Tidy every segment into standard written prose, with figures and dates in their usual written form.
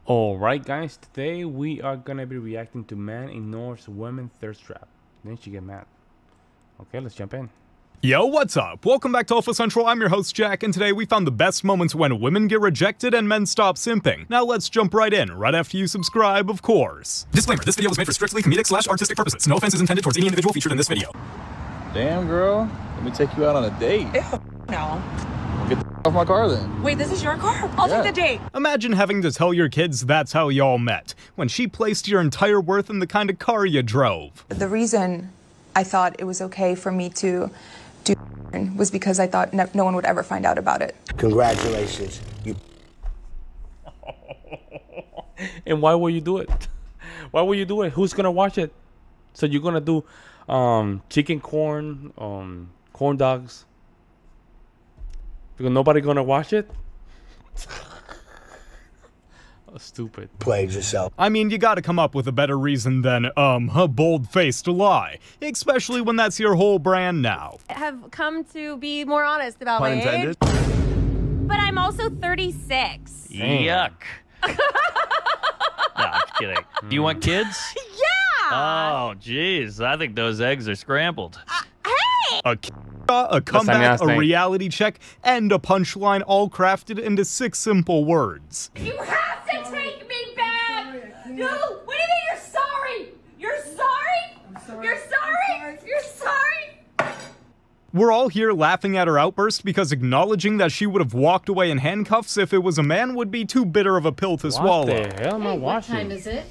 Alright guys, today we are gonna be reacting to man ignores women thirst trap. Then she get mad. Okay, let's jump in. Yo, what's up? Welcome back to Alpha Central. I'm your host Jack, and today we found the best moments when women get rejected and men stop simping. Now let's jump right in, right after you subscribe, of course. Disclaimer, this video was made for strictly comedic/artistic purposes. No offense is intended towards any individual featured in this video. Damn, girl. Let me take you out on a date. No. Get the off my car then. Wait, this is your car? I'll take the date. Imagine having to tell your kids that's how y'all met, when she placed your entire worth in the kind of car you drove. The reason I thought it was okay for me to do was because I thought no one would ever find out about it. Congratulations. And why will you do it? Why will you do it? Who's gonna watch it? So you're gonna do chicken corn, corn dogs, because nobody gonna watch it? Oh, stupid. Played yourself. I mean, you gotta come up with a better reason than, a bold-faced lie. Especially when that's your whole brand now. Have come to be more honest about Pun my intended. age. But I'm also 36. Yuck. No, I'm kidding. Do you want kids? Yeah! Oh, jeez. I think those eggs are scrambled. Hey! A comeback, a thing. reality check, and a punchline all crafted into 6 simple words. You have to take me back! No! What do you mean you're sorry? You're sorry? You're sorry? You're sorry? We're all here laughing at her outburst because acknowledging that she would have walked away in handcuffs if it was a man would be too bitter of a pill to swallow. What the hell am I watching? What time is it?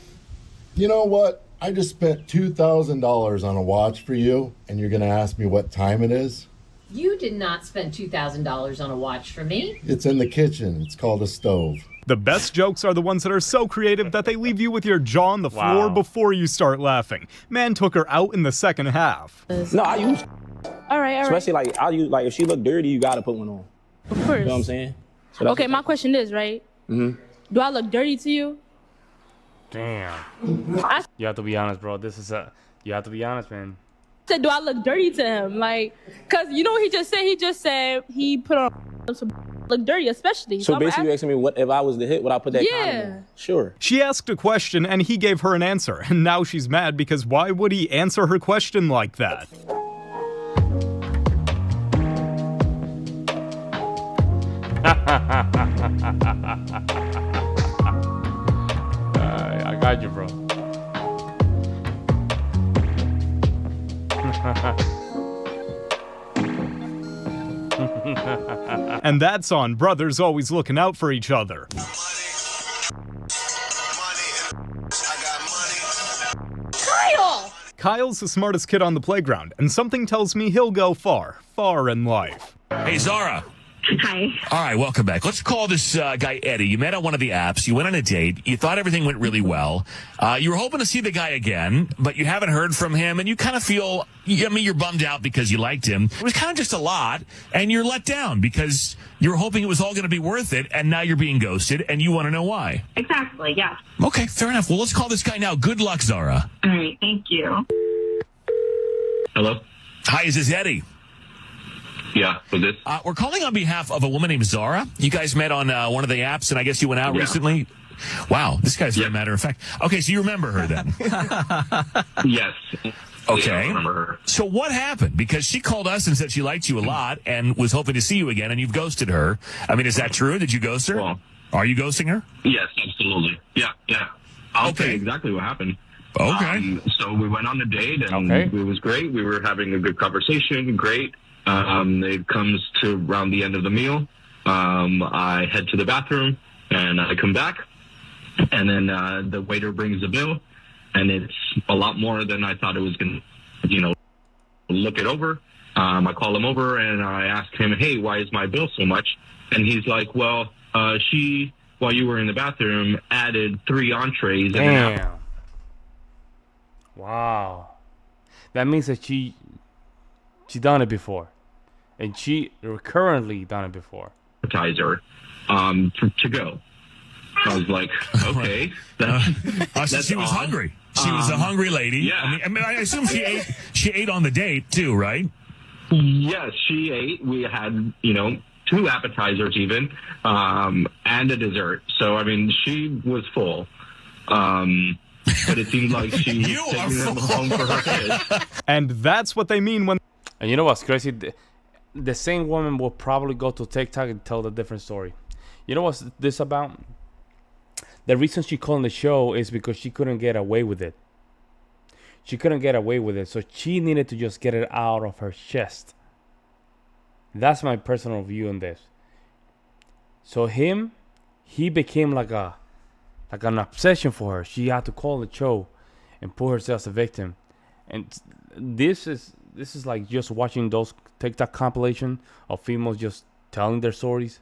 You know what? I just spent $2,000 on a watch for you, and you're going to ask me what time it is? You did not spend $2,000 on a watch for me. It's in the kitchen. It's called a stove. The best jokes are the ones that are so creative that they leave you with your jaw on the floor before you start laughing. Man took her out in the second half. No, I use. All right. Especially like I use if she look dirty, you gotta put one on. Of course. You know what I'm saying? So Okay, my question is, right? Do I look dirty to you? Damn. You have to be honest, bro. You have to be honest, man. Said, do I look dirty to him? Like, cause you know what he just said? He just said he put on some look dirty, especially. So basically, you're asking me what if I was the hit? Would I put that? Yeah. condom on? Sure. She asked a question and he gave her an answer, and now she's mad because why would he answer her question like that? I got you, bro. And that's on brothers always looking out for each other. Kyle! Kyle's the smartest kid on the playground, and something tells me he'll go far, far in life. Hey, Zara. Hi. All right, welcome back. Let's call this guy Eddie. You met on one of the apps. You went on a date. You thought everything went really well. You were hoping to see the guy again, but you haven't heard from him, and you kind of feel, you're bummed out because you liked him. It was kind of just a lot, and you're let down because you were hoping it was all going to be worth it, and now you're being ghosted, and you want to know why. Exactly, yes. Okay, fair enough. Well, let's call this guy now. Good luck, Zara. All right, thank you. Hello? Hi, is this Eddie? Yeah, who's this? We're calling on behalf of a woman named Zara. You guys met on one of the apps, and I guess you went out recently. Wow, this guy's a matter of fact. Okay, so you remember her then? Yes. Okay. Yeah, I remember her. So what happened? Because she called us and said she liked you a lot and was hoping to see you again, and you've ghosted her. I mean, is that true? Did you ghost her? Well, are you ghosting her? Yes, absolutely. Yeah. I'll tell you exactly what happened. Okay. So we went on a date, and it was great. We were having a good conversation. Great. It comes to around the end of the meal. I head to the bathroom, and I come back, and then the waiter brings the bill, and it's a lot more than I thought it was going to, look it over. I call him over, and I ask him, hey, why is my bill so much? And he's like, well, she, while you were in the bathroom, added 3 entrees. Damn. Wow. That means that she done it before, and she currently done it before. Appetizer, to go. I was like, okay. So she was hungry. She was a hungry lady. Yeah. I mean, I assume she ate on the date too, right? Yes, she ate. We had, 2 appetizers even, and a dessert. So, I mean, she was full. But it seemed like she was taking them home for her kids. And that's what they mean when... And you know what's crazy? The same woman will probably go to TikTok and tell the different story. You know what's this about? The reason she called the show is because she couldn't get away with it. She couldn't get away with it, so she needed to just get it out of her chest. That's my personal view on this. So he became like an obsession for her. She had to call the show and put herself as a victim. And this is like just watching those TikTok compilation of females just telling their stories.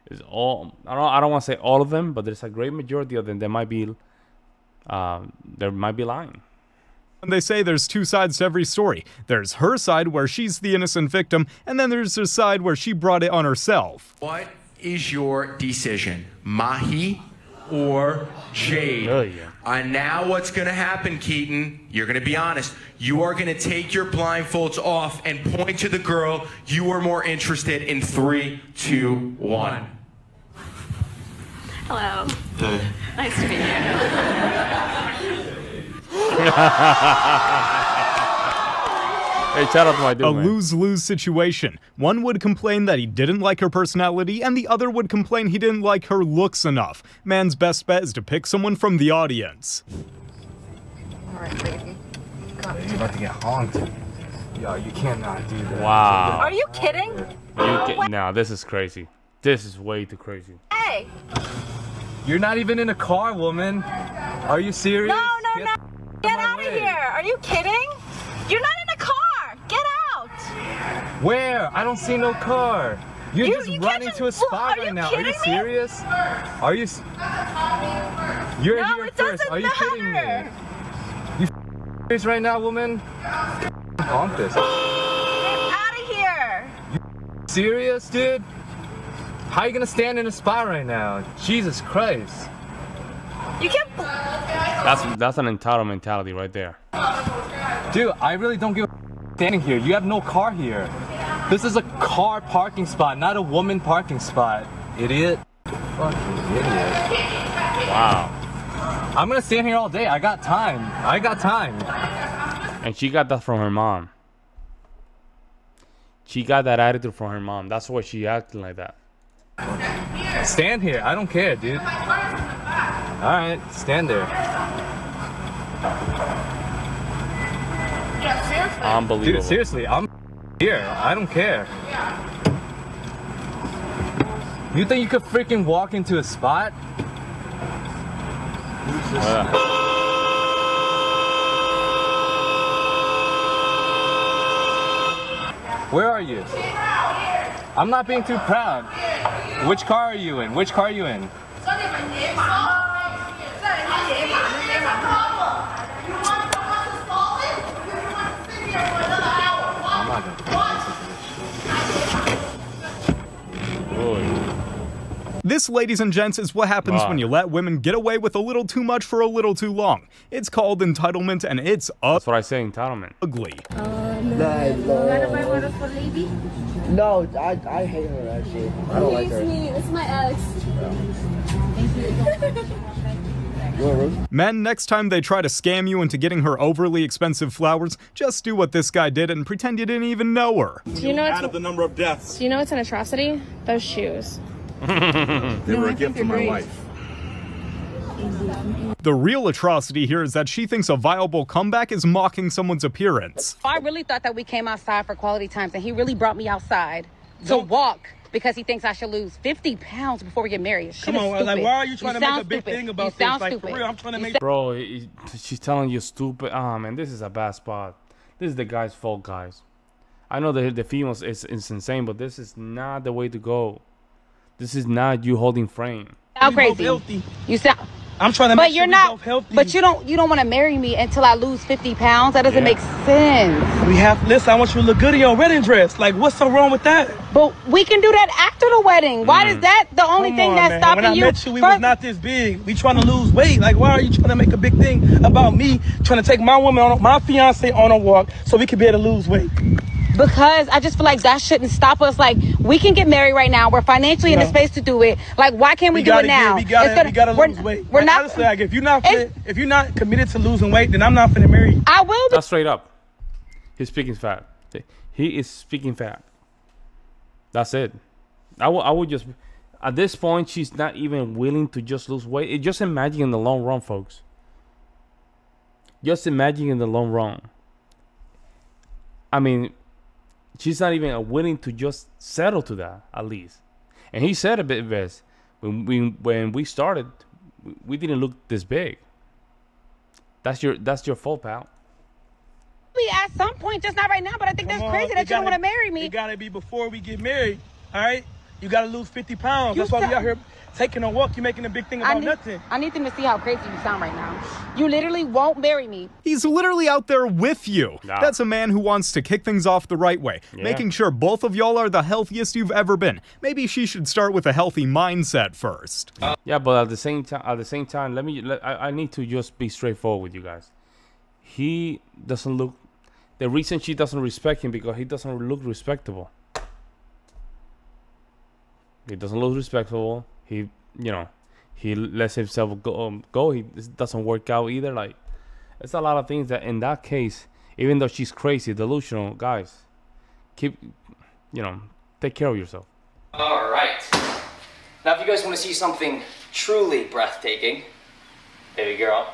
It's all, I don't want to say all of them, but there's a great majority of them that might be lying. And they say there's 2 sides to every story. There's her side where she's the innocent victim, and then there's her side where she brought it on herself. What is your decision, Mahi or Jade? Oh, yeah. And now what's going to happen, Keaton? You're going to be honest. You are going to take your blindfolds off and point to the girl you are more interested in. 3, 2, 1. Hello. Hey. Nice to meet you. Hey, shout out to my dude, A man. lose-lose situation. One would complain that he didn't like her personality, and the other would complain he didn't like her looks enough. Man's best bet is to pick someone from the audience. Alright, baby. You're about to get honked. Yo, you cannot do that. Wow. Are you kidding? Nah, this is crazy. This is way too crazy. Hey. You're not even in a car, woman. Are you serious? No. Get out of here. Are you kidding? You're not in a car. Get out. Where? I don't see no car. You're just running to a spot right now. Are you serious? Are you? You're here first. Are you kidding me? You serious right now, woman? Honk this. Get out of here. You serious, dude? How are you gonna stand in a spot right now? Jesus Christ. You can't. That's an entitled mentality right there. Dude, I really don't give a standing here. You have no car here. This is a car parking spot, not a woman parking spot. Idiot. Fucking idiot. Wow. I'm gonna stand here all day. I got time. And she got that from her mom. She got that attitude from her mom. That's why she acting like that. Stand here. I don't care, dude. Alright, stand there. Unbelievable. Dude, seriously, I'm here. I don't care. You think you could freaking walk into a spot? Where are you? I'm not being too proud. Which car are you in? Which car are you in? I'm not gonna listen to this shit. This, ladies and gents, is what happens when you let women get away with a little too much for a little too long. It's called entitlement, and it's That's what I say, entitlement. Ugly. No, I hate her actually. I don't like her. It's my ex. Men, next time they try to scam you into getting her overly expensive flowers, just do what this guy did and pretend you didn't even know her. Do you know out of the number of deaths? Do you know what's an atrocity? Those shoes. They were a gift from my wife. The real atrocity here is that she thinks a viable comeback is mocking someone's appearance. I really thought that we came outside for quality times, and he really brought me outside to walk because he thinks I should lose 50 pounds before we get married. Come on, like, why are you trying to make a big thing about this? Like, for real, I'm trying to make... Bro, she's telling you stupid. Man, this is a bad spot. This is the guy's fault, guys. I know the females is insane, but this is not the way to go. This is not you holding frame. Sound crazy. You sound... I'm trying to make sure we're both healthy. But you don't want to marry me until I lose 50 pounds. That doesn't make sense. Listen, I want you to look good in your wedding dress. Like, what's so wrong with that? But we can do that after the wedding. Why is that the only thing that's stopping you? When I met you, we was not this big. We trying to lose weight. Like, why are you trying to make a big thing about me trying to take my woman, my fiance on a walk so we could be able to lose weight? Because I just feel like that shouldn't stop us. Like, we can get married right now. We're financially in the space to do it. Like, why can't we do it now? We gotta lose weight. We're not. Honestly, like, if you're not committed to losing weight, then I'm not finna marry you. I will. That's straight up. He's speaking fat. He is speaking fat. That's it. I would just, at this point, she's not even willing to just lose weight. Just imagine in the long run, folks. Just imagine in the long run. I mean, she's not even willing to just settle to that, at least. And he said a bit this. When we started, we didn't look this big. That's your fault, pal. At some point, just not right now, but I think that's crazy that you don't want to marry me. It gotta be before we get married, all right? You gotta lose 50 pounds. That's why we out here taking a walk. You're making a big thing about nothing. I need them to see how crazy you sound right now. You literally won't marry me. He's literally out there with you. Nah. That's a man who wants to kick things off the right way, making sure both of y'all are the healthiest you've ever been. Maybe she should start with a healthy mindset first. Yeah, but at the same time, I need to just be straightforward with you guys. He doesn't look. The reason she doesn't respect him because he doesn't look respectable. He doesn't look respectable. He lets himself go. He doesn't work out either. Like, it's a lot of things that in that case, even though she's crazy, delusional, guys, take care of yourself. All right. Now, if you guys want to see something truly breathtaking, baby girl,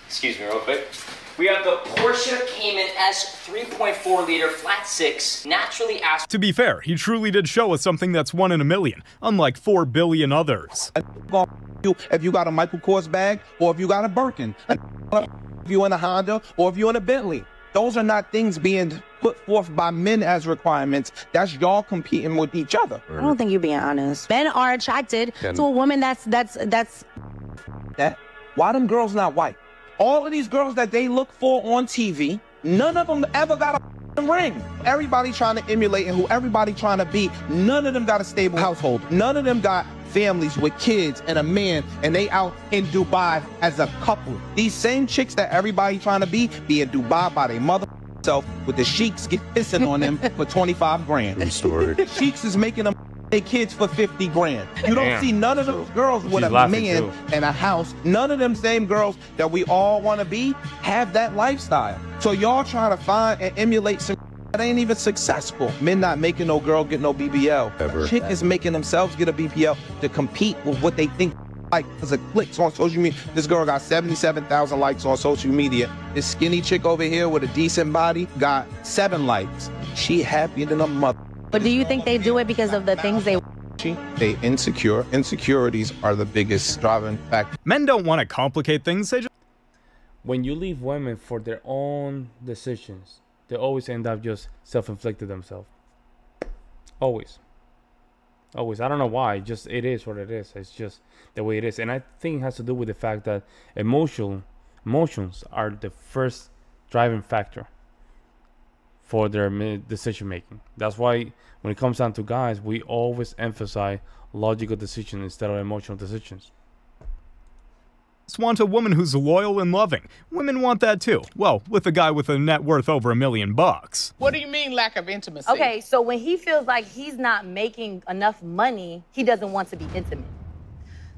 excuse me real quick. We have the Porsche Cayman S 3.4 liter flat six, naturally aspirated. To be fair, he truly did show us something that's 1 in a million, unlike 4 billion others. If you got a Michael Kors bag, or if you got a Birkin, if you're in a Honda, or if you're in a Bentley. Those are not things being put forth by men as requirements. That's y'all competing with each other. I don't think you're being honest. Men are attracted to a woman that's. That. Why them girls not white? All of these girls that they look for on TV, none of them ever got a ring. Everybody trying to emulate and who everybody trying to be, none of them got a stable household. None of them got families with kids and a man, and they out in Dubai as a couple. These same chicks that everybody trying to be in Dubai by their mother self with the sheiks get pissing on them for 25 grand. True story. Sheiks is making them their kids for 50 grand. You don't see none of those girls with a man and a house. None of them same girls that we all want to be have that lifestyle. So y'all trying to find and emulate some that ain't even successful. Men not making no girl get no BBL. Ever. Chick is making themselves get a BBL to compete with what they think like because of clicks on social media. This girl got 77,000 likes on social media. This skinny chick over here with a decent body got 7 likes. She happier than a mother. But do you think they do it because of the things they... They insecure. Insecurities are the biggest driving factor. Men don't want to complicate things. They just... When you leave women for their own decisions, they always end up just self-inflicted themselves. Always. Always. I don't know why. It is what it is. It's just the way it is. And I think it has to do with the fact that emotions are the first driving factor for their decision making. That's why when it comes down to guys, we always emphasize logical decisions instead of emotional decisions. Just want a woman who's loyal and loving. Women want that too. Well, with a guy with a net worth over $1 million. What do you mean lack of intimacy? Okay, so when he feels like he's not making enough money, he doesn't want to be intimate.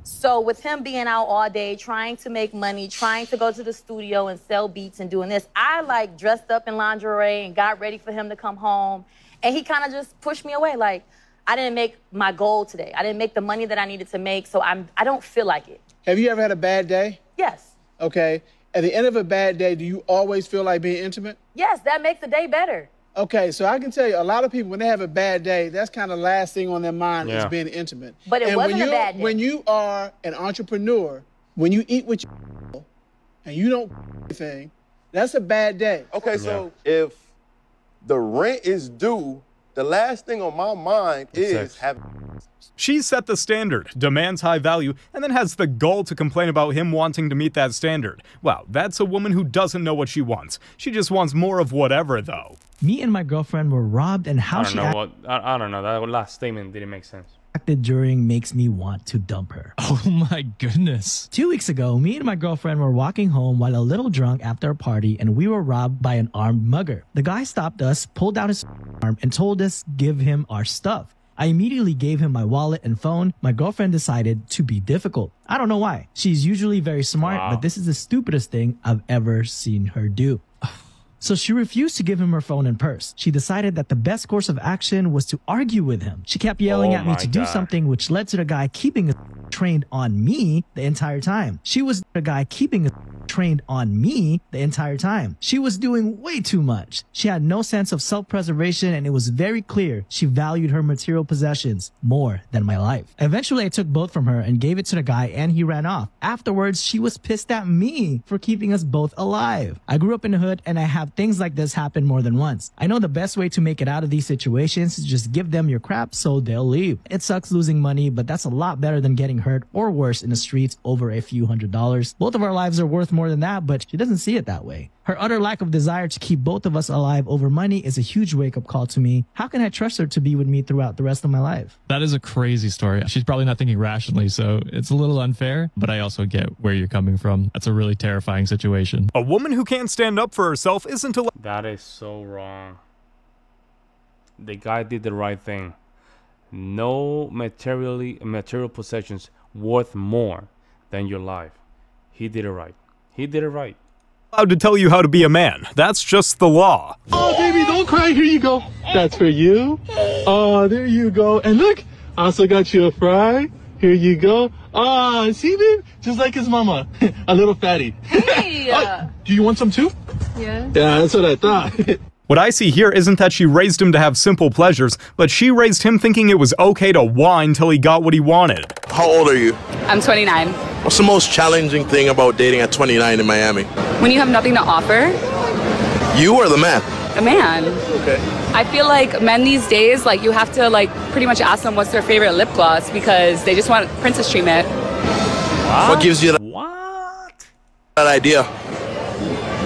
So with him being out all day, trying to make money, trying to go to the studio and sell beats and doing this, I like dressed up in lingerie and got ready for him to come home. And he kind of just pushed me away. Like, I didn't make my goal today. I didn't make the money that I needed to make, so I don't feel like it. Have you ever had a bad day? Yes. Okay. At the end of a bad day, do you always feel like being intimate? Yes, that makes the day better. Okay, so I can tell you, a lot of people, when they have a bad day, that's kind of the last thing on their mind is being intimate. But it wasn't a bad day. When you are an entrepreneur, when you eat with your and you don't anything, that's a bad day. Okay, so if the rent is due, the last thing on my mind is having... She set the standard, demands high value, and then has the gall to complain about him wanting to meet that standard. Wow, that's a woman who doesn't know what she wants. She just wants more of whatever, though. Me and my girlfriend were robbed and how I don't know. That last statement didn't make sense. acted during makes me want to dump her. Oh my goodness. 2 weeks ago, me and my girlfriend were walking home while a little drunk after a party, and we were robbed by an armed mugger. The guy stopped us, pulled out his arm, and told us give him our stuff. I immediately gave him my wallet and phone. My girlfriend decided to be difficult. I don't know why. She's usually very smart, but this is the stupidest thing I've ever seen her do. So she refused to give him her phone and purse. She decided that the best course of action was to argue with him. She kept yelling at me to do something, which led to the guy keeping a trained on me the entire time. She was the guy keeping a trained on me the entire time. She was doing way too much. She had no sense of self-preservation, and it was very clear she valued her material possessions more than my life. Eventually, I took both from her and gave it to the guy, and he ran off. Afterwards, she was pissed at me for keeping us both alive. I grew up in the hood, and I have things like this happen more than once. I know the best way to make it out of these situations is just give them your crap so they'll leave. It sucks losing money, but that's a lot better than getting hurt or worse in the streets over a few $100s. Both of our lives are worth more than that, but she doesn't see it that way. Her utter lack of desire to keep both of us alive over money is a huge wake-up call to me. How can I trust her to be with me throughout the rest of my life? That is a crazy story. She's probably not thinking rationally, so it's a little unfair, but I also get where you're coming from. That's a really terrifying situation. A woman who can't stand up for herself isn't allowed. That is so wrong. The guy did the right thing. No material possessions worth more than your life. He did it right. He did it right. Allowed to tell you how to be a man. That's just the law. Oh, baby, don't cry. Here you go. That's for you. Oh, there you go. And look, I also got you a fry. Here you go. Ah, see, babe? Just like his mama. A little fatty. Hey! Do you want some too? Yeah. Yeah, that's what I thought. What I see here isn't that she raised him to have simple pleasures, but she raised him thinking it was okay to whine till he got what he wanted. How old are you? I'm 29. What's the most challenging thing about dating at 29 in Miami? When you have nothing to offer? You or the man? A man. Okay. I feel like men these days, like, you have to, like, pretty much ask them what's their favorite lip gloss because they just want princess treatment. What gives you that idea?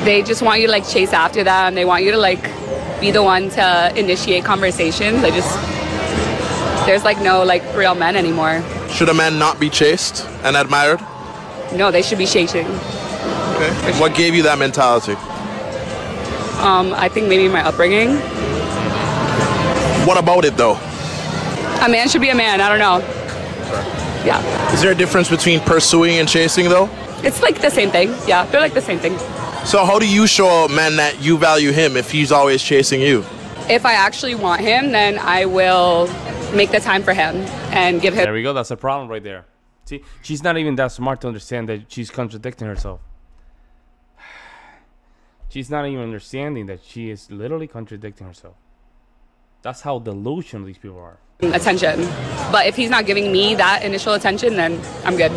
They just want you to, like, chase after them. They want you to, like, be the one to initiate conversations. There's, like, no, like, real men anymore. Should a man not be chased and admired? No, they should be chasing. Okay. What gave you that mentality? I think maybe my upbringing. What about it, though? A man should be a man. I don't know. Yeah. Is there a difference between pursuing and chasing, though? It's like the same thing. Yeah, they're like the same thing. So how do you show a man that you value him if he's always chasing you? If I actually want him, then I will make the time for him and give him. There we go. That's a problem right there. See, she's not even that smart to understand that she's contradicting herself. She's not even understanding that she is literally contradicting herself. That's how delusional these people are. Attention. But if he's not giving me that initial attention, then I'm good.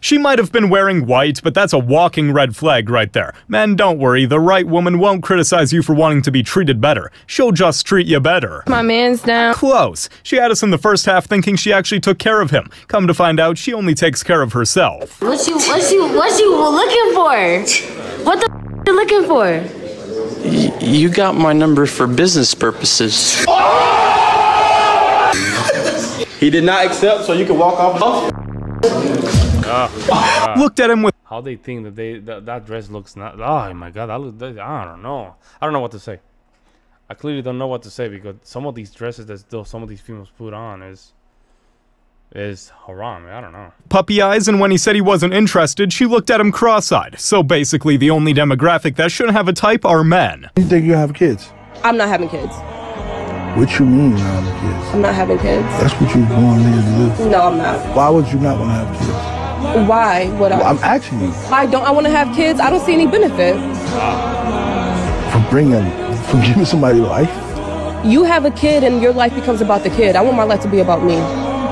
She might have been wearing white, but that's a walking red flag right there. Men, don't worry. The right woman won't criticize you for wanting to be treated better. She'll just treat you better. My man's down. Close. She had us in the first half thinking she actually took care of him. Come to find out, she only takes care of herself. What you looking for? What the you looking for? You got my number for business purposes. He did not accept, so you can walk off. Looked at him with how they think that that dress looks not. Oh my god, I don't know. I don't know what to say. I clearly don't know what to say because some of these dresses that still some of these females put on is haram. I don't know. Puppy eyes, and when he said he wasn't interested, she looked at him cross-eyed. So basically, the only demographic that shouldn't have a type are men. You think you have kids? I'm not having kids. What you mean you not having kids? I'm not having kids. That's what you born here to do. No, I'm not. Why would you not want to have kids? Why would I? I'm asking you. Why don't I want to have kids? I don't see any benefit. From giving somebody life? You have a kid and your life becomes about the kid. I want my life to be about me.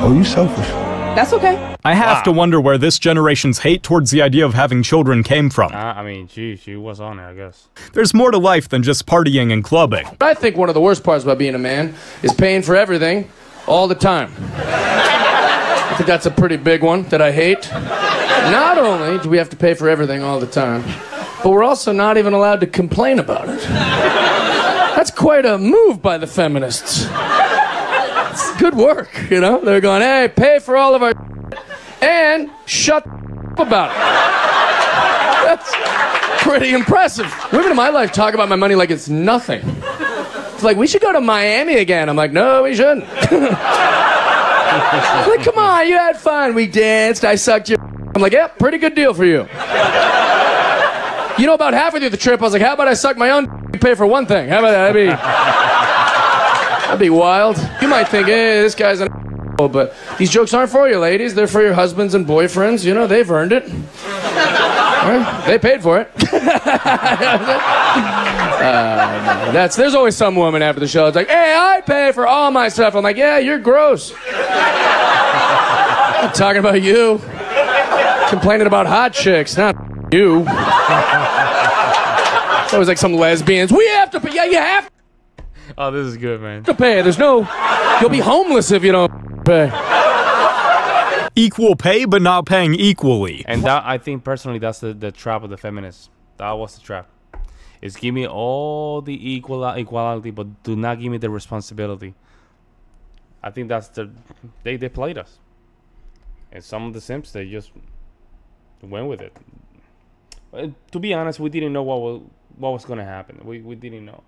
Oh, you selfish. That's okay. I have to wonder where this generation's hate towards the idea of having children came from. I mean, she was on it, I guess. There's more to life than just partying and clubbing. I think one of the worst parts about being a man is paying for everything all the time. I think that's a pretty big one that I hate. Not only do we have to pay for everything all the time, but we're also not even allowed to complain about it. That's quite a move by the feminists. Good work, you know? They're going, hey, pay for all of our and shut up about it. That's pretty impressive. Women in my life talk about my money like it's nothing. It's like, we should go to Miami again. I'm like, no, we shouldn't. Like, come on, you had fun. We danced, I sucked your I'm like, yeah, pretty good deal for you. You know, about halfway through the trip, I was like, how about I suck my own you pay for one thing? How about that? That'd be wild. You might think, hey, this guy's an but these jokes aren't for you, ladies. They're for your husbands and boyfriends. You know, they've earned it. Right? They paid for it. There's always some woman after the show. It's like, hey, I pay for all my stuff. I'm like, yeah, you're gross. I'm talking about you. Complaining about hot chicks, not you. It's always like some lesbians. We have to pay. Yeah, you have to. Oh, this is good, man. To pay. There's no. You'll be homeless if you don't pay. Equal pay, but not paying equally. And that, I think personally, that's the trap of the feminists. That was the trap. Is give me all the equality, but do not give me the responsibility. I think that's they played us. And some of the simps, they just went with it. To be honest, we didn't know what was going to happen. We didn't know.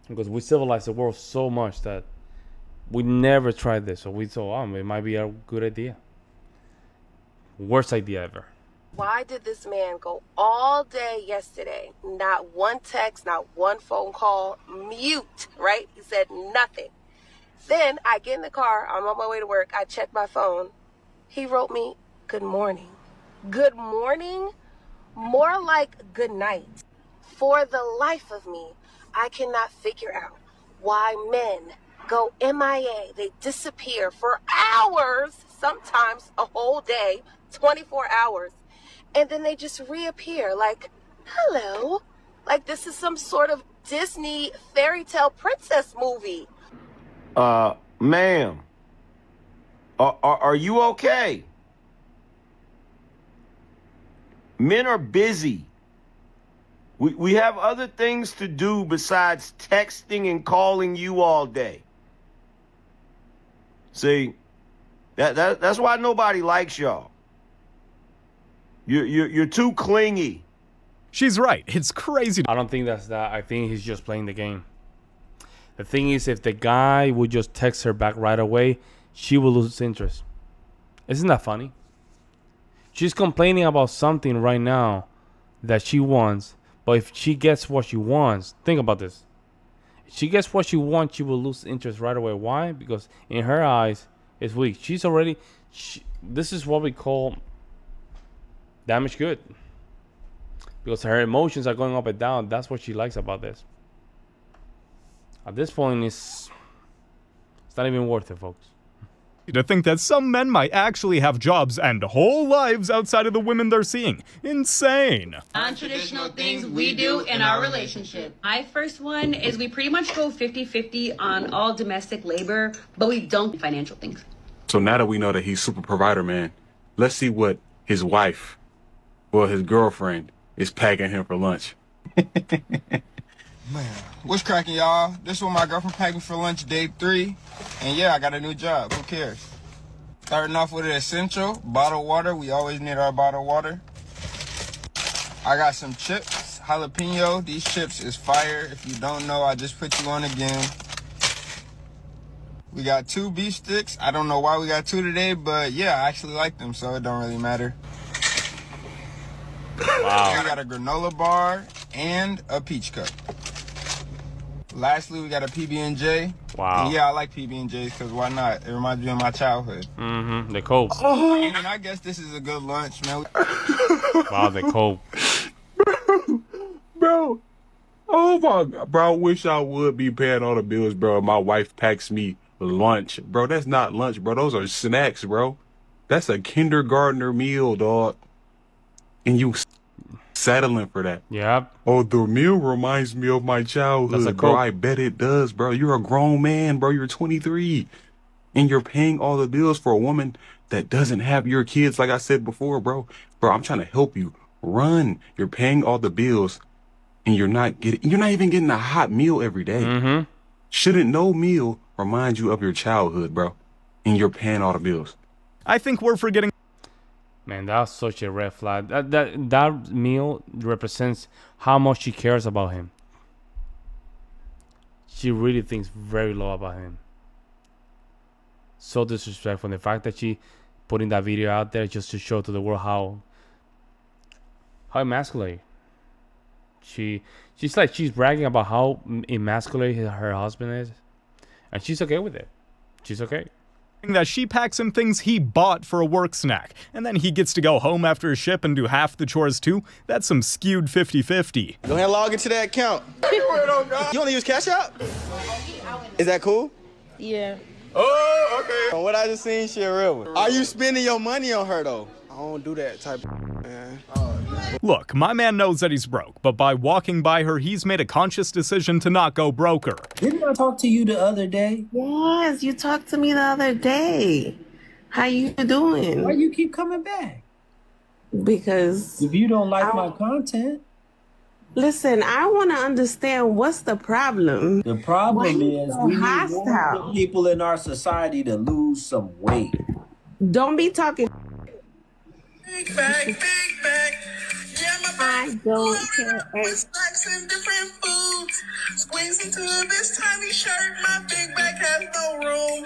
Because we civilized the world so much that we never tried this. So we thought, oh, it might be a good idea. Worst idea ever. Why did this man go all day yesterday? Not one text, not one phone call, mute, right? He said nothing. Then I get in the car, I'm on my way to work, I check my phone. He wrote me, good morning. Good morning? More like good night. For the life of me, I cannot figure out why men go MIA. They disappear for hours, sometimes a whole day, 24 hours. And then they just reappear like, hello. Like this is some sort of Disney fairy tale princess movie. Ma'am, are you okay? Men are busy. We have other things to do besides texting and calling you all day. See, that's why nobody likes y'all. You're too clingy. She's right. It's crazy. I don't think that's that. I think he's just playing the game. The thing is, if the guy would just text her back right away, she will lose interest. Isn't that funny? She's complaining about something right now that she wants, but if she gets what she wants, think about this. If she gets what she wants, she will lose interest right away. Why? Because in her eyes, it's weak. She's already... this is what we call damaged good. Because her emotions are going up and down. That's what she likes about this. At this point, it's not even worth it, folks. To think that some men might actually have jobs and whole lives outside of the women they're seeing. Insane. Non-traditional things we do in our relationship. My first one is we pretty much go 50-50 on all domestic labor, but we don't do financial things. So now that we know that he's super provider, man, let's see what his wife, well, his girlfriend, is packing him for lunch. Man, what's cracking, y'all? This is what my girlfriend packed me for lunch, day 3. And yeah, I got a new job. Who cares? Starting off with an essential, bottled water. We always need our bottled water. I got some chips, jalapeno. These chips is fire. If you don't know, I just put you on again. We got 2 beef sticks. I don't know why we got 2 today, but yeah, I actually like them, so it don't really matter. Wow. We got a granola bar and a peach cup. Lastly, we got a PB&J. Wow. And yeah, I like PB&Js because why not? It reminds me of my childhood. Mm-hmm. They're cold. And I guess this is a good lunch, man. Wow, they're cold. Bro. Oh my God. Bro, I wish I would be paying all the bills, bro. My wife packs me lunch. Bro, that's not lunch, bro. Those are snacks, bro. That's a kindergartner meal, dog. And you settling for that. Yep. Oh, the meal reminds me of my childhood, bro. I bet it does, bro. You're a grown man, bro. You're 23. And you're paying all the bills for a woman that doesn't have your kids, like I said before, bro. Bro, I'm trying to help you run. You're paying all the bills, and you're not even getting a hot meal every day. Mm-hmm. Shouldn't no meal remind you of your childhood, bro, and you're paying all the bills. I think we're forgetting. Man, that's such a red flag. That meal represents how much she cares about him. She really thinks very low about him. So disrespectful. And the fact that she putting that video out there just to show to the world how emasculated. She's bragging about how emasculated her husband is, and she's okay with it. She's okay. That she packs him things he bought for a work snack, and then he gets to go home after a ship and do half the chores too. That's some skewed 50-50. Go ahead and log into that account. You only use Cash App? Is that cool? Yeah. Oh, okay. From what I just seen, she a real one. Are you spending your money on her though? I don't do that type of man. Look, my man knows that he's broke, but by walking by her, he's made a conscious decision to not go broker. Didn't I talk to you the other day? Yes, you talked to me the other day. How you doing? Why you keep coming back? Because if you don't like my content. Listen, I want to understand what's the problem. The problem is we need more people in our society to lose some weight. Don't be talking. Big bag, big bag. Yeah, my I don't care. Snacks and different foods. Squeeze into this tiny shirt. My big bag has no room.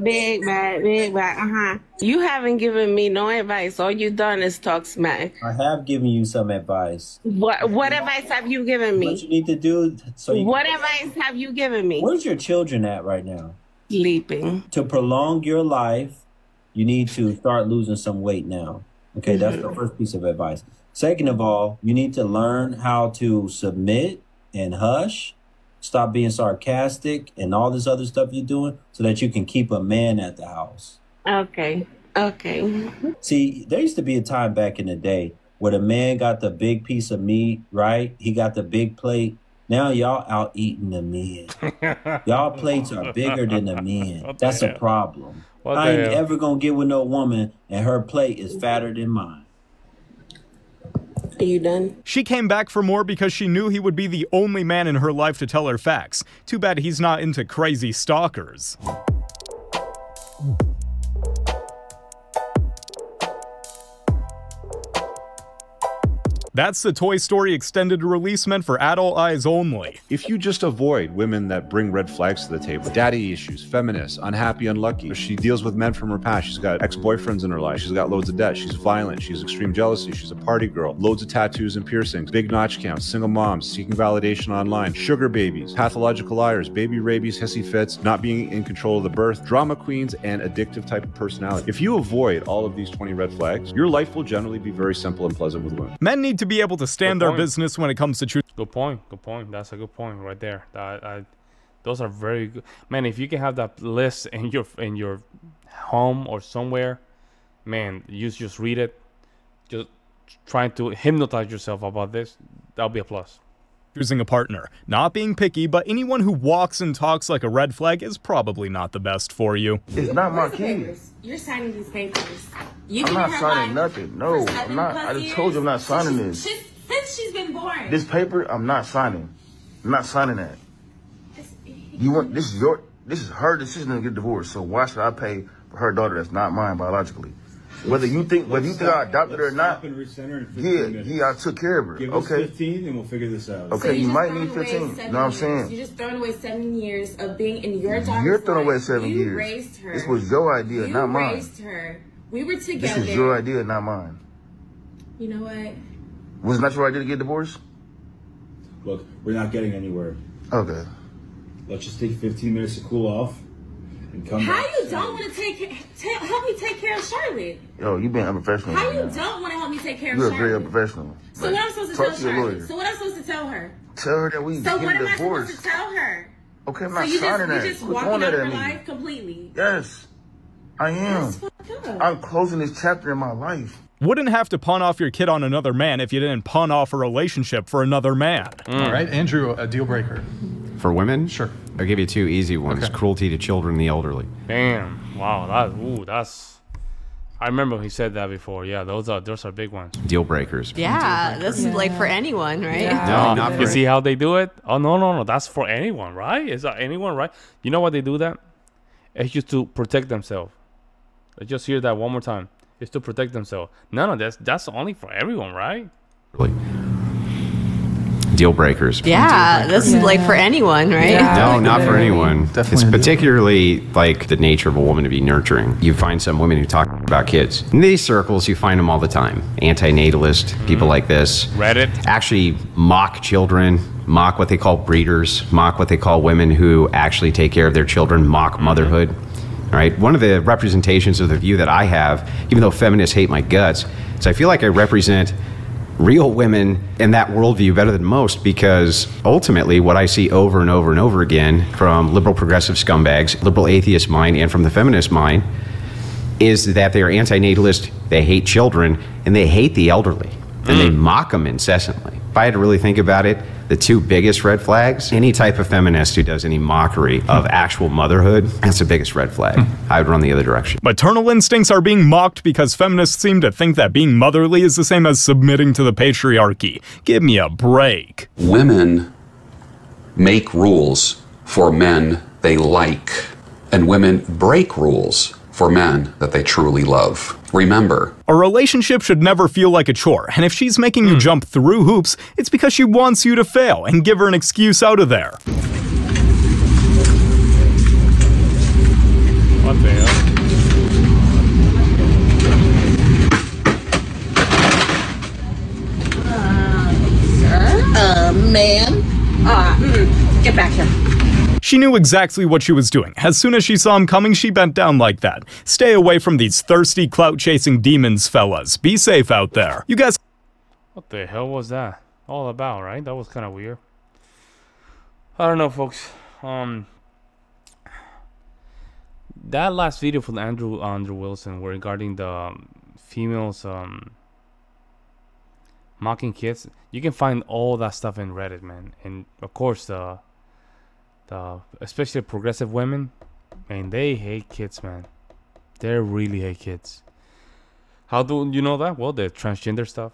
Big bag, big bag. You haven't given me no advice. All you done is talk smack. I have given you some advice. What advice have you given me? What you need to do so you What advice have you given me? Where's your children at right now? Sleeping. To prolong your life, you need to start losing some weight now. Okay, that's the first piece of advice. Second of all, you need to learn how to submit and hush. Stop being sarcastic and all this other stuff you're doing so that you can keep a man at the house. Okay. See, there used to be a time back in the day where the man got the big piece of meat, right? He got the big plate. Now y'all out eating the men. Y'all plates are bigger than the men. That's a problem. I ain't ever gonna get with no woman and her plate is fatter than mine. Are you done? She came back for more because she knew he would be the only man in her life to tell her facts. Too bad he's not into crazy stalkers. That's the Toy Story extended release meant for adult eyes only. If you just avoid women that bring red flags to the table, daddy issues, feminists, unhappy, unlucky, she deals with men from her past, she's got ex-boyfriends in her life, she's got loads of debt, she's violent, she's extreme jealousy, she's a party girl, loads of tattoos and piercings, big notch counts, single moms, seeking validation online, sugar babies, pathological liars, baby rabies, hissy fits, not being in control of the birth, drama queens, and addictive type of personality. If you avoid all of these 20 red flags, your life will generally be very simple and pleasant with women. Men need to be able to stand their business when it comes to choosing. Good point. That's a good point right there. Those are very good. Man, if you can have that list in your home or somewhere, man, you just read it. Just trying to hypnotize yourself about this. That'll be a plus. Choosing a partner. Not being picky, but anyone who walks and talks like a red flag is probably not the best for you. It's not my key. You're signing these papers. I'm not signing nothing. No, I'm not. I just told you I'm not signing this. Since she's been born. This paper, I'm not signing. I'm not signing that. You want this is her decision to get divorced. So why should I pay for her daughter that's not mine biologically? Whether you think I adopted her or not, yeah, I took care of her. Give us 15 and we'll figure this out. Okay, so you might need 15. You know what I'm saying? You're just throwing away 7 years of being in your daughter's life. You're throwing away 7 years. You raised her. This was your idea, not mine. You raised her. We were together. This is your idea, not mine. You know what? Was it not your idea to get divorced? Look, we're not getting anywhere. Okay. Let's just take 15 minutes to cool off. How you don't want to help me take care of Charlotte? Yo, you being unprofessional. How you don't want to help me take care of Charlotte? Charlotte? You're very unprofessional. So what am I supposed to tell Charlotte? So what am I supposed to tell her? Tell her that we get divorced. So what am I supposed to tell her? Okay, I'm not signing that. You just walking out of her life completely? Yes, I am. That's fucked up. I'm closing this chapter in my life. Wouldn't have to pawn off your kid on another man if you didn't pawn off a relationship for another man. All right, Andrew, a deal breaker. For women? Sure. I'll give you 2 easy ones. Okay. Cruelty to children and the elderly. Damn. Wow. I remember he said that before. Yeah, those are big ones. Deal breakers. Yeah, this is like for anyone, right? Yeah. No, not for You see how they do it? Oh no, that's for anyone, right? Is that anyone, right? You know why they do that? It's just to protect themselves. Let's just hear that one more time. It's to protect themselves. No, that's only for everyone, right? Deal breakers. Yeah, this is like for anyone, right? Yeah. No, not for anyone. It's particularly like the nature of a woman to be nurturing. You find some women who talk about kids. In these circles, you find them all the time. Anti-natalist, people like this. Reddit. Actually mock children, mock what they call breeders, mock what they call women who actually take care of their children, mock motherhood. All right. One of the representations of the view that I have, even though feminists hate my guts, is I feel like I represent real women in that worldview better than most, because ultimately what I see over and over and over again from liberal progressive scumbags, liberal atheist mind, and from the feminist mind is that they are anti-natalist, they hate children, and they hate the elderly, and they mock them incessantly. If I had to really think about it, the two biggest red flags, any type of feminist who does any mockery of actual motherhood, that's the biggest red flag. I would run the other direction. Maternal instincts are being mocked because feminists seem to think that being motherly is the same as submitting to the patriarchy. Give me a break. Women make rules for men they like, and women break rules for men that they truly love. Remember, a relationship should never feel like a chore, and if she's making you jump through hoops, it's because she wants you to fail and give her an excuse out of there. What the Sir? Ma'am? Get back here. She knew exactly what she was doing. As soon as she saw him coming, she bent down like that. Stay away from these thirsty, clout-chasing demons, fellas. Be safe out there. You guys... What the hell was that all about, right? That was kind of weird. I don't know, folks. That last video from Andrew Wilson regarding the females mocking kids, you can find all that stuff in Reddit, man. And of course, especially progressive women, man, they hate kids, man. They really hate kids. How do you know that? Well, the transgender stuff,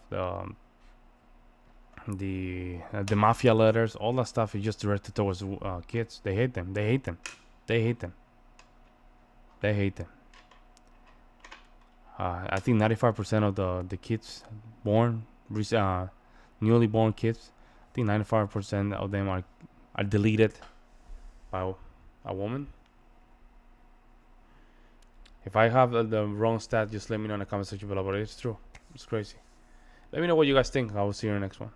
the mafia letters, all that stuff is just directed towards kids. They hate them. They hate them. They hate them. They hate them. I think 95% of the kids born, newly born kids, I think 95% of them are deleted by a woman. If I have the wrong stat, just let me know in the comment section below. But it's true. It's crazy. Let me know what you guys think. I will see you in the next one.